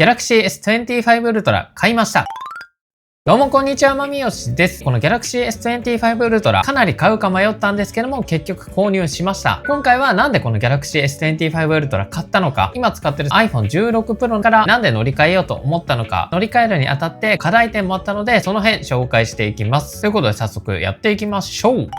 Galaxy S25 Ultra 買いました。どうもこんにちは、まみよしです。この Galaxy S25 Ultra かなり買うか迷ったんですけども、結局購入しました。今回はなんでこの Galaxy S25 Ultra 買ったのか、今使ってる iPhone 16 Pro からなんで乗り換えようと思ったのか、乗り換えるにあたって課題点もあったので、その辺紹介していきます。ということで早速やっていきましょう。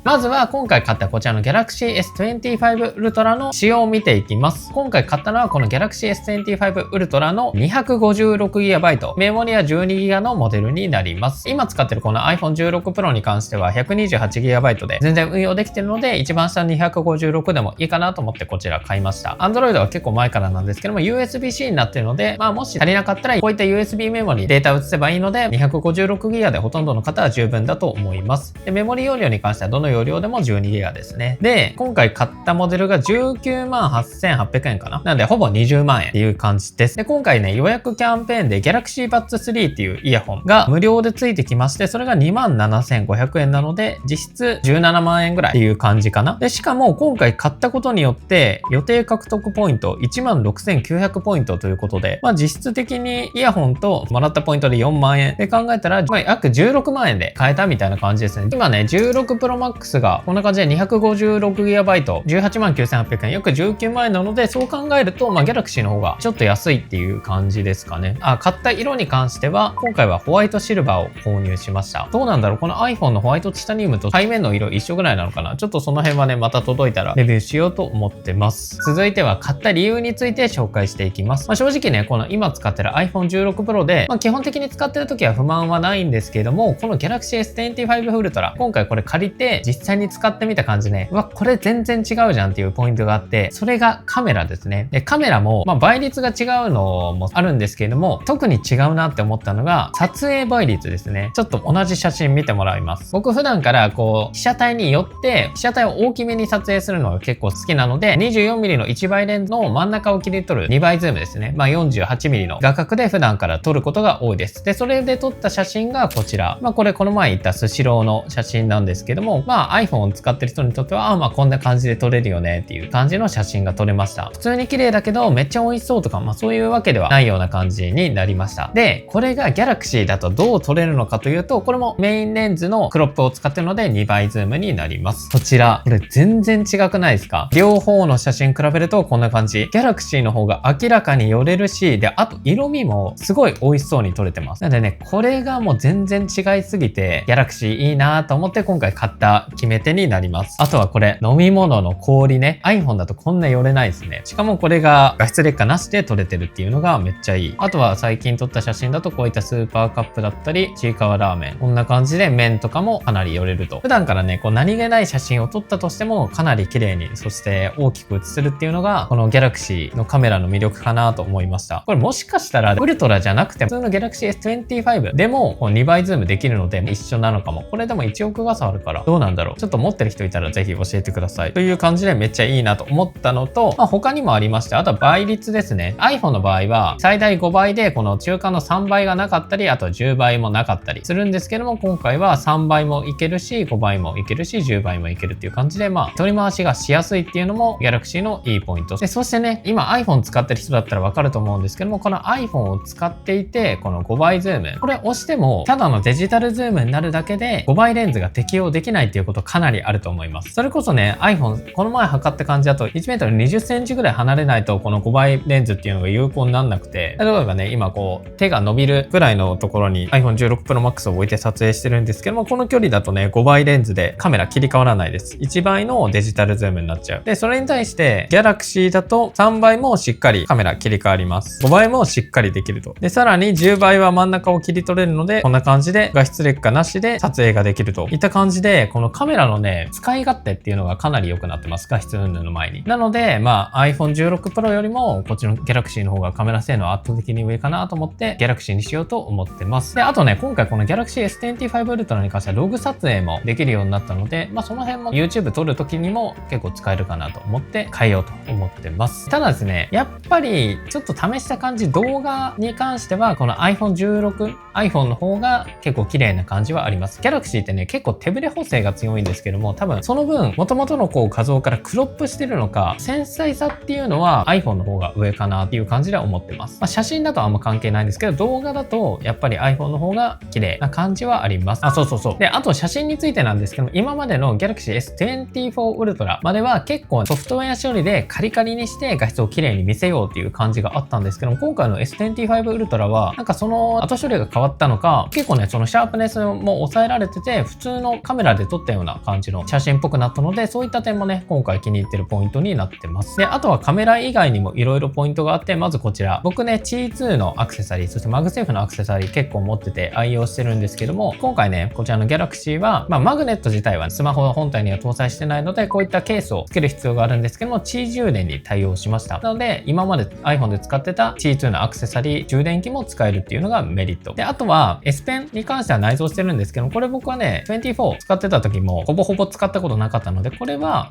まずは今回買ったこちらの Galaxy S25 Ultra の仕様を見ていきます。今回買ったのはこの Galaxy S25 Ultra の 256GB、メモリは 12GB のモデルになります。今使ってるこの iPhone 16 Pro に関しては 128GB で全然運用できてるので、一番下の256でもいいかなと思ってこちら買いました。Android は結構前からなんですけども USB-C になってるので、もし足りなかったらこういった USB メモリデータを移せばいいので、256GB でほとんどの方は十分だと思います。で、メモリ容量に関してはどの容量でも 12GB ですね。で、今回買ったモデルが19万8800円かな。なので、ほぼ20万円っていう感じです。で、今回ね、予約キャンペーンで Galaxy Buds 3っていうイヤホンが無料でついてきまして、それが27,500円なので、実質17万円ぐらいっていう感じかな。で、しかも今回買ったことによって、予定獲得ポイント16,900ポイントということで、実質的にイヤホンともらったポイントで4万円で考えたら、約16万円で買えたみたいな感じですね。今ね、16 Pro Max がこんな感じで 256GB、189,800円、約19万円なので、そう考えると、Galaxy の方がちょっと安いっていう感じですかね。買った色に関しては、今回はホワイトシルバーを購入しました。どうなんだろう、この iPhone のホワイトチタニウムと背面の色一緒ぐらいなのかな。ちょっとその辺はね、また届いたらレビューしようと思ってます。続いては買った理由について紹介していきます。正直ね、この今使ってる iPhone 16 Pro で、基本的に使ってる時は不満はないんですけれども、この Galaxy S25 Ultra、今回これ借りて実際に使ってみた感じね、これ全然違うじゃんっていうポイントがあって、それがカメラですね。で、カメラも、倍率が違うのもあるんですけれども、特に違うなって思ったのが、撮影倍率ですね。ちょっと同じ写真見てもらいます。僕普段から被写体によって、被写体を大きめに撮影するのが結構好きなので、24mm の1倍レンズの真ん中を切り取る2倍ズームですね。48mm の画角で普段から撮ることが多いです。で、それで撮った写真がこちら。これこの前言ったスシローの写真なんですけども、iPhone を使ってる人にとっては、こんな感じで撮れるよねっていう感じの写真が撮れました。普通に綺麗だけどめっちゃ美味しそうとか、そういうわけではないような感じになりました。で、これが Galaxy だとどう撮れるのかというと、これもメインレンズのクロップを使ってるので2倍ズームになります。こちら、これ全然違くないですか？両方の写真比べるとこんな感じ。Galaxy の方が明らかに寄れるし、で、あと色味もすごい美味しそうに撮れてます。なのでね、これがもう全然違いすぎて、Galaxy いいなと思って今回買った決め手になります。あとはこれ、飲み物の氷ね。iPhone だとこんな寄れないですね。しかもこれが画質劣化なしで撮れてるっていうのがめっちゃいい。あとは最近撮った写真だとこういったスーパーカップだったり、ちいかわラーメン。こんな感じで麺とかもかなり寄れると。普段からね、何気ない写真を撮ったとしてもかなり綺麗に、そして大きく写せるっていうのが、この Galaxy のカメラの魅力かなと思いました。これもしかしたらウルトラじゃなくて普通の Galaxy S25 でも2倍ズームできるので一緒なのかも。これでも1億画素あるからどうなんだろう。ちょっと持ってる人いたらぜひ教えてください。という感じでめっちゃいいなと思ったのと、他にもありまして、あとは倍率ですね。iPhone の場合は最大5倍でこの中間の3倍がなかったり、あとは10倍もなかったりするんですけども、今回は3倍もいけるし、5倍もいけるし、10倍もいけるっていう感じで、取り回しがしやすいっていうのも Galaxy のいいポイントで、そしてね、今 iPhone 使ってる人だったらわかると思うんですけども、この iPhone を使っていて、この5倍ズーム、これ押してもただのデジタルズームになるだけで5倍レンズが適用できないっていうことかなりあると思います。それこそね、iPhone この前測った感じだと 1m20 センチぐらい離れないとこの5倍レンズっていうのが有効になんなくて、例えばね、今手が伸びるぐらいのところに iPhone 16 Pro Max を置いて撮影してるんですけども、この距離だとね、5倍レンズでカメラ切り替わらないです。1倍のデジタルズームになっちゃう。で、それに対して Galaxy だと3倍もしっかりカメラ切り替わります。5倍もしっかりできると。で、さらに10倍は真ん中を切り取れるので、こんな感じで画質劣化なしで撮影ができるといった感じで、このカメラのね、使い勝手っていうのがかなり良くなってます。画質云々の前に。なので、iPhone 16 Pro よりもこっちの Galaxy の方がカメラ性能圧倒的に上かなと思って Galaxy にしようと思ってます。で、あとね、今回この Galaxy S25 Ultra に関してはログ撮影もできるようになったので、その辺も YouTube 撮る時にも結構使えるかなと思って変えようと思ってます。ただですね、やっぱりちょっと試した感じ、動画に関してはこの iPhone 16、iPhone の方が結構綺麗な感じはあります。Galaxy ってね、結構手ブレ補正が強いんですけども、多分その分元々のこう画像からクロップしてるのか、繊細さっていうのは iPhone の方が上かなっていう感じでは思ってます。写真だとあんま関係ないんですけど、動画だとやっぱり iPhone の方が綺麗な感じはあります。そう。で、あと写真についてなんですけども、今までの Galaxy S24 Ultra までは結構ソフトウェア処理でカリカリにして画質を綺麗に見せようっていう感じがあったんですけども、今回の S25 Ultra はなんかその後処理が変わったのか、結構ね、そのシャープネスも抑えられてて、普通のカメラで撮ったような感じの写真っぽくなったので、そういった点もね、今回気に入ってるポイントになってます。で、あとはカメラ以外にも色々ポイントがあって、まずこちら。僕ね、Qi2 のアクセサリー、そしてマグセーフのアクセサリー結構持ってて愛用してるんですけども、今回ね、こちらの Galaxy は、マグネット自体はスマホ本体には搭載してないので、こういったケースをつける必要があるんですけども、Qi 充電に対応しました。なので、今まで iPhone で使ってた Qi2 のアクセサリー、充電器も使えるっていうのがメリット。で、あとは S Pen に関しては内蔵してるんですけども、これ僕はね、24使ってた時もほぼほぼ使ったことなかったので、これは、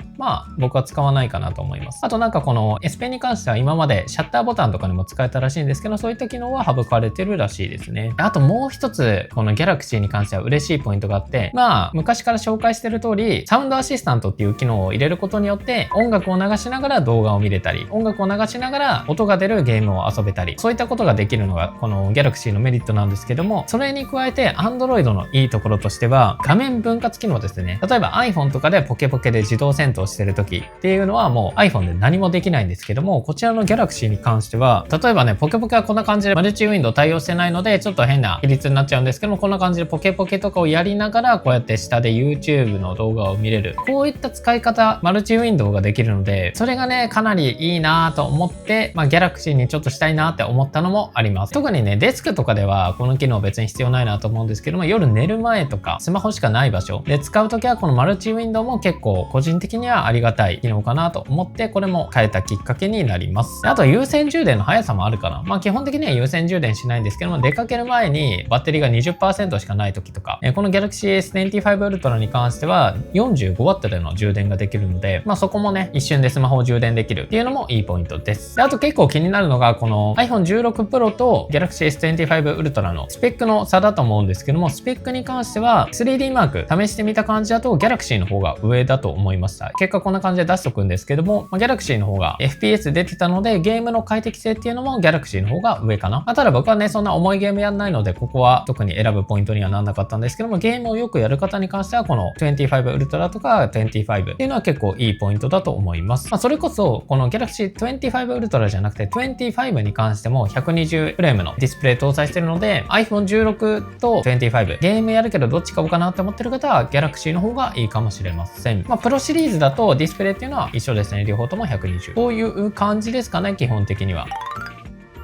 僕は使わないかなと思います。あとなんかこの S Pen に関しては今までシャッターボタンとかにも使えたらしいんですけど、そういった機能は省かれてるらしいですね。あともう一つ、この Galaxy に関しては嬉しいポイントがあって、昔から紹介してる通り、サウンドアシスタントっていう機能を入れることによって、音楽を流しながら動画を見れたり、音楽を流しながら音が出るゲームを遊べたり、そういったことができるのがこの Galaxy のメリットなんですけども、それに加えて Android のいいところとしては、画面分割機能ですね。例えば iPhone とかでポケポケで自動戦闘してる時っていうのはもう iPhone で何もできないんですけども、こちらの Galaxy に関しては、例えばね、ポケポケはこんな感じでマルチウィンドウ対応してないので、ちょっと変な比率になっちゃうんですけども、こんな感じでポケポケとかをやりながら、こうやって下で YouTube の動画を見れる。こういった使い方、マルチウィンドウができるので、それがね、かなりいいなと思って、Galaxy にちょっとしたいなって思ったのもあります。特にね、デスクとかではこの機能別に必要ないなと思うんですけども、夜寝る前とか、スマホしかない場所で使うときは、このマルチウィンドウも結構個人的にはありがたい機能かなと思って、これも変えたきっかけになります。あと、有線充電の速さもあるかな。基本的には有線充電しないんですけども、出かける前にバッテリーが 20% しかない時とか、この Galaxy S25 Ultra に関しては 45W での充電ができるので、そこもね、一瞬でスマホを充電できるっていうのもいいポイントです。で、あと結構気になるのが、この iPhone 16 Pro と Galaxy S25 Ultra のスペックの差だと思うんですけども、スペックに関しては 3D マーク試してみた感じだと Galaxy の方が上だと思いました。結果こんな感じで出しとくんですけども、Galaxy の方が FPS 出てたので、ゲームの快適性っていうのも Galaxy の方が上かな。ただ僕はね、そんな重いゲームやんないので、ここは特に選ぶポイントにはなんなかったんですけども、ゲームをよくやる方に関しては、この25 Ultra とか25っていうのは結構いいポイントだと思います。それこそ、この Galaxy 25 Ultra じゃなくて25に関しても120フレームのディスプレイ搭載してるので、iPhone 16と25、ゲームやるけどどっち買おうかなって思ってる方は Galaxy の方がいいかもしれません。プロシリーズだとディスプレイっていうのは一緒ですね。両方とも120。こういう感じですかね、基本的には。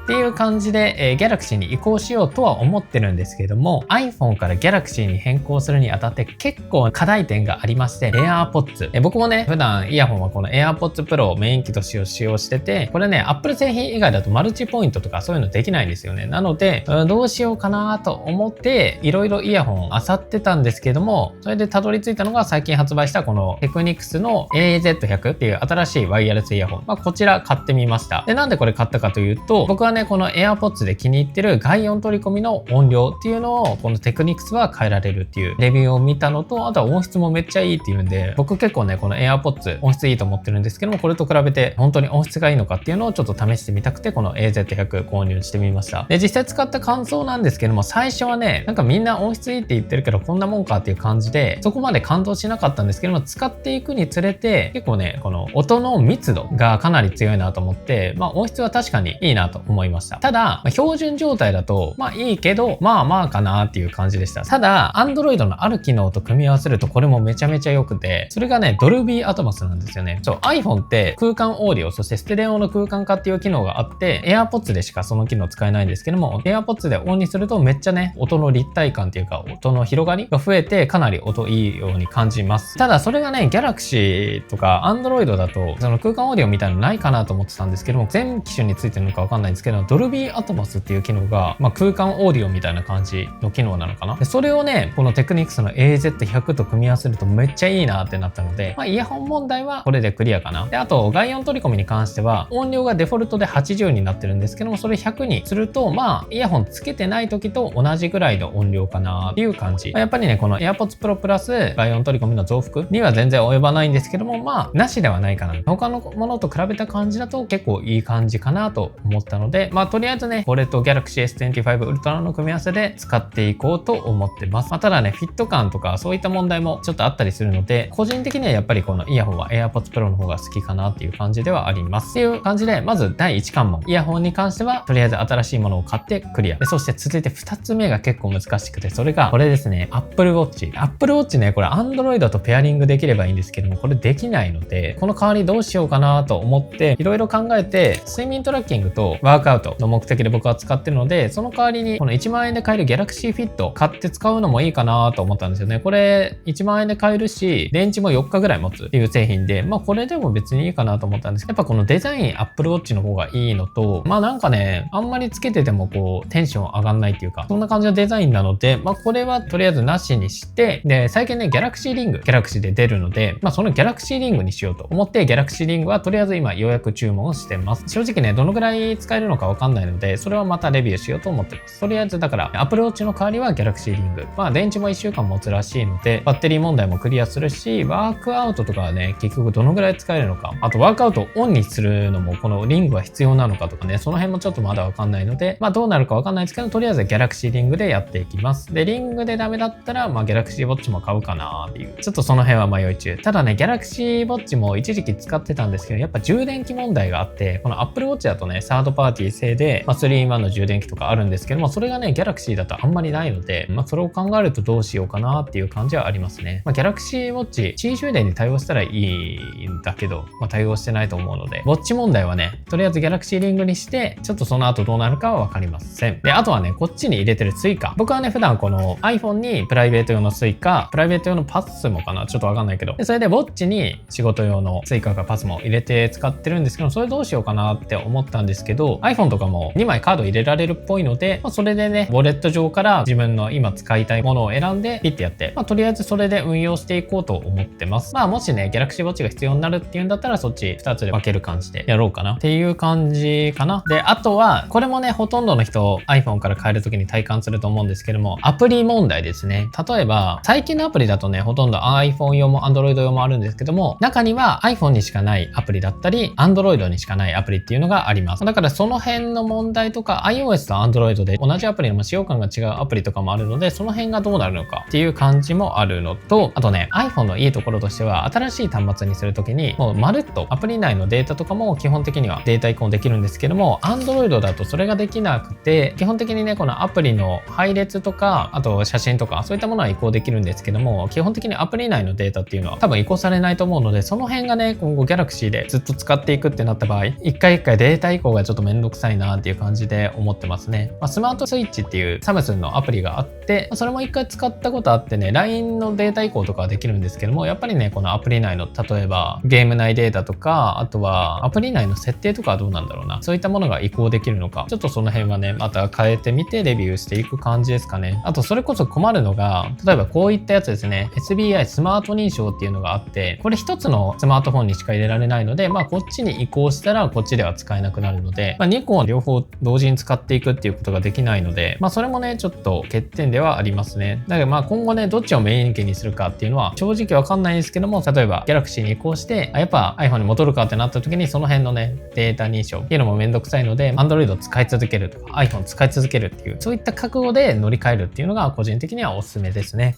っていう感じで、Galaxy に移行しようとは思ってるんですけども、iPhone から Galaxy に変更するにあたって結構課題点がありまして、AirPods。僕もね、普段イヤホンはこの AirPods Pro をメイン機として使用してて、これね、Apple 製品以外だとマルチポイントとかそういうのできないんですよね。なので、どうしようかなと思って、いろいろイヤホン漁ってたんですけども、それでたどり着いたのが最近発売したこの Technics の AZ100 っていう新しいワイヤレスイヤホン。こちら買ってみました。で、なんでこれ買ったかというと、僕はね、この AirPods で気に入ってる外音取り込みの音量っていうのをこの Technics は変えられるっていうレビューを見たのと、あとは音質もめっちゃいいっていうんで、僕結構ね、この AirPods 音質いいと思ってるんですけども、これと比べて本当に音質がいいのかっていうのをちょっと試してみたくて、この AZ100 購入してみました。で、実際使った感想なんですけども、最初はね、なんかみんな音質いいって言ってるけどこんなもんかっていう感じで、そこまで感動しなかったんですけども、使っていくにつれて結構ね、この音の密度がかなり強いなと思って、音質は確かにいいなと思いました。ただ、標準状態だといいけどかなっていう感じでした。ただ Android のある機能と組み合わせるとこれもめちゃめちゃ良くて、それがね、ドルビーアトモスなんですよね。iPhone って空間オーディオ、そしてステレオの空間化っていう機能があって、 AirPods でしかその機能使えないんですけども、 AirPods でオンにするとめっちゃね、音の立体感っていうか音の広がりが増えてかなり音いいように感じます。ただそれがね、Galaxy とか Android だとその空間オーディオみたいなのないかなと思ってたんですけども、全機種についてるのかわかんないんですけけど、ドルビーアトモスっていう機能が、空間オーディオみたいな感じの機能なのかな。で、それをね、このテクニクスの AZ100 と組み合わせるとめっちゃいいなってなったので、イヤホン問題はこれでクリアかな。で、あと、外音取り込みに関しては、音量がデフォルトで80になってるんですけども、それ100にすると、イヤホンつけてない時と同じぐらいの音量かなっていう感じ。やっぱりね、この AirPods Pro プラス外音取り込みの増幅には全然及ばないんですけども、なしではないかな。他のものと比べた感じだと結構いい感じかなと思ったので、とりあえずね、これと Galaxy S25 Ultra の組み合わせで使っていこうと思ってます。ただね、フィット感とかそういった問題もちょっとあったりするので、個人的にはやっぱりこのイヤホンは AirPods Pro の方が好きかなっていう感じではあります。っていう感じで、まず第1関門。イヤホンに関しては、とりあえず新しいものを買ってクリア。で、そして続いて2つ目が結構難しくて、それがこれですね、Apple Watch。Apple Watch ね、これ Android とペアリングできればいいんですけども、これできないので、この代わりどうしようかなと思って、いろいろ考えて、睡眠トラッキングとワークアウトの目的で僕は使ってるので、その代わりにこの1万円で買える Galaxy Fit 買って使うのもいいかなと思ったんですよね。これ1万円で買えるし、電池も4日ぐらい持つっていう製品で、これでも別にいいかなと思ったんですけど、やっぱこのデザイン Apple Watch の方がいいのと、なんかね、あんまりつけててもこうテンション上がんないっていうか、そんな感じのデザインなので、これはとりあえずなしにして、で、最近ね、Galaxy Ring、Galaxy で出るので、その Galaxy Ring にしようと思って、Galaxy Ring はとりあえず今予約注文をしてます。正直ね、どのぐらい使えるのかわかんないので、それはまたレビューしようと思ってます。とりあえずだから、Apple Watch の代わりは Galaxy Ring。電池も1週間持つらしいので、バッテリー問題もクリアするし、ワークアウトとかはね、結局どのぐらい使えるのか。あと、ワークアウトをオンにするのも、このリングは必要なのかとかね、その辺もちょっとまだわかんないので、どうなるかわかんないですけど、とりあえず Galaxy Ring でやっていきます。で、リングでダメだったら、Galaxy Watch も買うかなっていう。ちょっとその辺は迷い中。ただね、Galaxy Watch も一時期使ってたんですけど、やっぱ充電器問題があって、この Apple Watch だとね、サードパーティー製で、3-in-1 の充電器とかあるんですけども、それがね、Galaxy だとあんまりないので、それを考えるとどうしようかなっていう感じはありますね。Galaxy Watch、地位充電に対応したらいいんだけど、対応してないと思うので、ウォッチ問題はね、とりあえず Galaxy Ring にして、ちょっとその後どうなるかはわかりません。で、あとはね、こっちに入れてる Suica。僕はね、普段この iPhone にプライベート用の Suica、プライベート用の PASMO かなちょっとわかんないけど。で、それでウォッチに仕事用の Suica か PASMO を入れて使ってるんですけど、それどうしようかなって思ったんですけど、iPhone とかも2枚カード入れられるっぽいので、それでね、ウォレット上から自分の今使いたいものを選んでピッてやって、とりあえずそれで運用していこうと思ってます。もしね、Galaxy Watch が必要になるっていうんだったら、そっち2つで分ける感じでやろうかなっていう感じかな。で、あとは、これもね、ほとんどの人 iPhone から変えるときに体感すると思うんですけども、アプリ問題ですね。例えば、最近のアプリだとね、ほとんど iPhone 用も Android 用もあるんですけども、中には iPhone にしかないアプリだったり、Android にしかないアプリっていうのがあります。だからその辺の問題とか、iOS と Android で同じアプリでも使用感が違うアプリとかもあるので、その辺がどうなるのかっていう感じもあるのと、あとね、iPhone のいいところとしては、新しい端末にするときに、もうまるっとアプリ内のデータとかも基本的にはデータ移行できるんですけども、Android だとそれができなくて、基本的にね、このアプリの配列とか、あと写真とか、そういったものは移行できるんですけども、基本的にアプリ内のデータっていうのは多分移行されないと思うので、その辺がね、今後 Galaxy でずっと使っていくってなった場合、一回一回データ移行がちょっとめんどくさいなっていう感じで思ってますね。スマートスイッチっていうサムスンのアプリがあって、それも一回使ったことあってね、LINE のデータ移行とかはできるんですけども、やっぱりね、このアプリ内の、例えばゲーム内データとか、あとはアプリ内の設定とかはどうなんだろうな。そういったものが移行できるのか、ちょっとその辺はね、また変えてみてレビューしていく感じですかね。あと、それこそ困るのが、例えばこういったやつですね、SBI スマート認証っていうのがあって、これ一つのスマートフォンにしか入れられないので、こっちに移行したらこっちでは使えなくなるので、2個を両方同時に使っていくっていうことができないので、それもね、ちょっと欠点ではありますね。だから今後ね、どっちをメイン機にするかっていうのは正直わかんないですけども、例えば Galaxy に移行して、やっぱ iPhone に戻るかってなった時にその辺のね、データ認証っていうのもめんどくさいので、Android を使い続けるとか iPhone 使い続けるっていう、そういった覚悟で乗り換えるっていうのが個人的にはおすすめですね。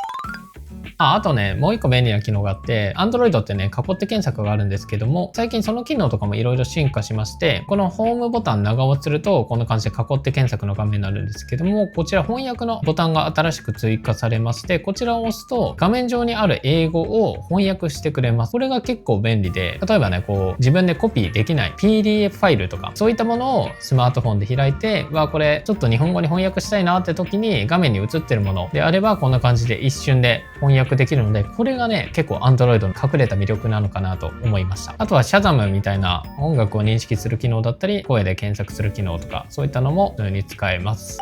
あとね、もう一個便利な機能があって、Android ってね、囲って検索があるんですけども、最近その機能とかもいろいろ進化しまして、このホームボタン長押しすると、こんな感じで囲って検索の画面になるんですけども、こちら翻訳のボタンが新しく追加されまして、こちらを押すと、画面上にある英語を翻訳してくれます。これが結構便利で、例えばね、こう、自分でコピーできない PDF ファイルとか、そういったものをスマートフォンで開いて、これちょっと日本語に翻訳したいなって時に、画面に映ってるものであれば、こんな感じで一瞬で翻訳約できるので、これがね、結構 Android の隠れた魅力なのかなと思いました。あとは Shazam みたいな音楽を認識する機能だったり、声で検索する機能とか、そういったのも普通に使えます。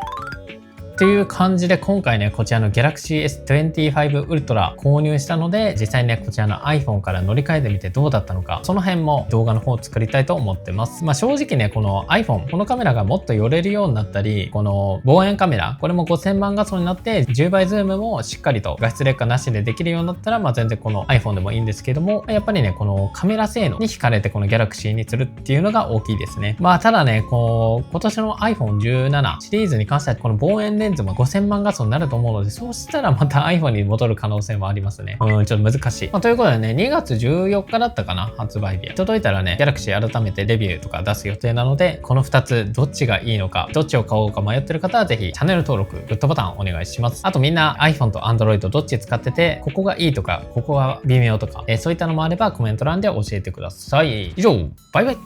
っていう感じで今回ね、こちらの Galaxy S25 Ultra 購入したので、実際にね、こちらの iPhone から乗り換えてみてどうだったのか、その辺も動画の方を作りたいと思ってます。正直ね、この iPhone、このカメラがもっと寄れるようになったり、この望遠カメラ、これも5000万画素になって10倍ズームもしっかりと画質劣化なしでできるようになったら、全然この iPhone でもいいんですけども、やっぱりね、このカメラ性能に惹かれてこの Galaxy にするっていうのが大きいですね。ただね、今年の iPhone17 シリーズに関してはこの望遠レンズも5000万画素になると思うので、そうしたらまた iPhone に戻る可能性もありますね。ちょっと難しい。ということでね、2月14日だったかな、発売日。届いたらね、Galaxy 改めてレビューとか出す予定なので、この2つどっちがいいのか、どっちを買おうか迷ってる方はぜひチャンネル登録、グッドボタンお願いします。あとみんな iPhone と Android どっち使ってて、ここがいいとか、ここは微妙とか、そういったのもあればコメント欄で教えてください。以上、バイバイ。